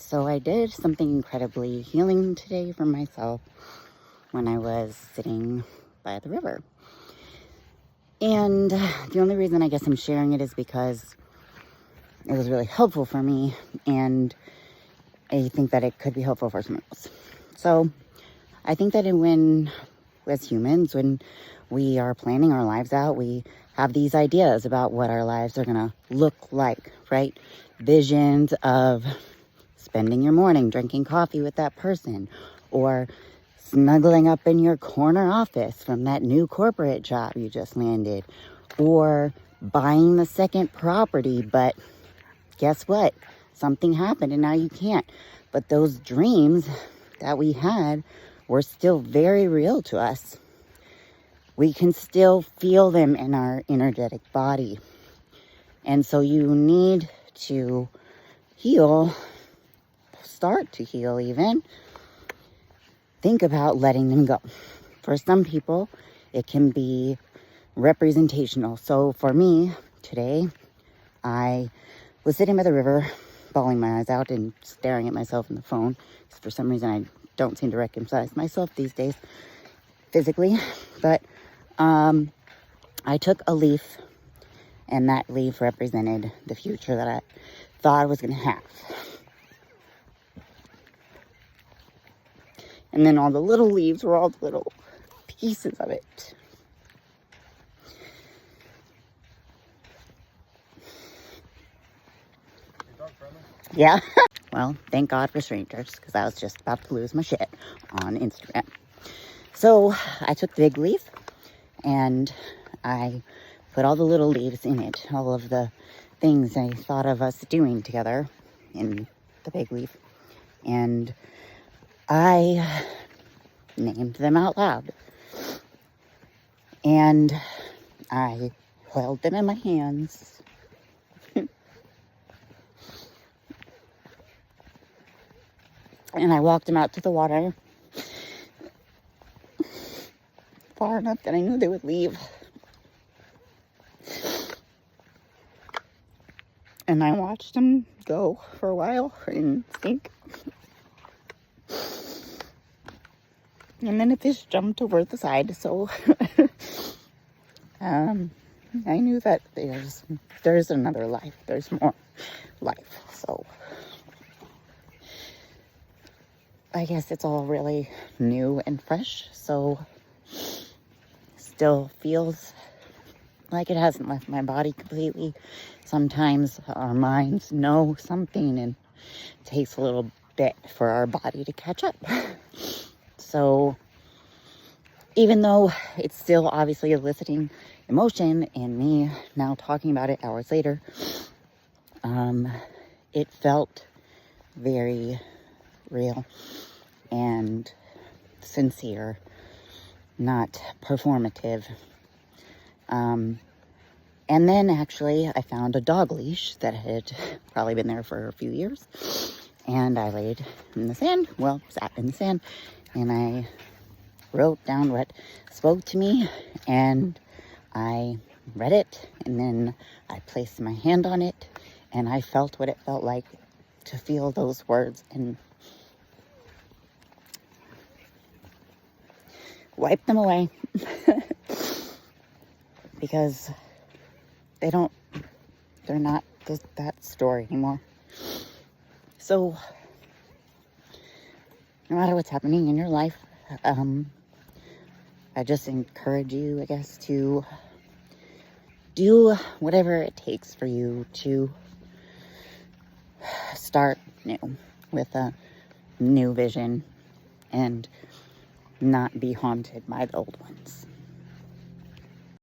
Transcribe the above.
So I did something incredibly healing today for myself when I was sitting by the river. And the only reason I guess I'm sharing it is because it was really helpful for me, and I think that it could be helpful for someone else. So I think that as humans, when we are planning our lives out, we have these ideas about what our lives are going to look like, right? Visions of spending your morning drinking coffee with that person, or snuggling up in your corner office from that new corporate job you just landed, or buying the second property, but guess what? Something happened and now you can't. But those dreams that we had were still very real to us. We can still feel them in our energetic body. And so you need to start to heal even. Think about letting them go. For some people, it can be representational. So for me, today, I was sitting by the river, bawling my eyes out and staring at myself in the phone. Because for some reason, I don't seem to recognize myself these days physically. But I took a leaf, and that leaf represented the future that I thought I was going to have. And then all the little leaves were all the little pieces of it. Yeah. Well, thank God for strangers, because I was just about to lose my shit on Instagram. So I took the big leaf and I put all the little leaves in it, all of the things I thought of us doing together in the big leaf. And I named them out loud. And I held them in my hands. And I walked them out to the water far enough that I knew they would leave. And I watched them go for a while and sink. And then a fish jumped over the side, so I knew that there's another life. There's more life. So I guess it's all really new and fresh, so still feels like it hasn't left my body completely. Sometimes our minds know something and it takes a little bit for our body to catch up. So even though it's still obviously eliciting emotion in me now talking about it hours later, it felt very real and sincere, not performative. And then actually I found a dog leash that had probably been there for a few years, and I laid in the sand, sat in the sand, and I wrote down what spoke to me, and I read it, and then I placed my hand on it, and I felt what it felt like to feel those words and wipe them away because they're not that story anymore. So no matter what's happening in your life, I just encourage you, I guess, to do whatever it takes for you to start new with a new vision and not be haunted by the old ones.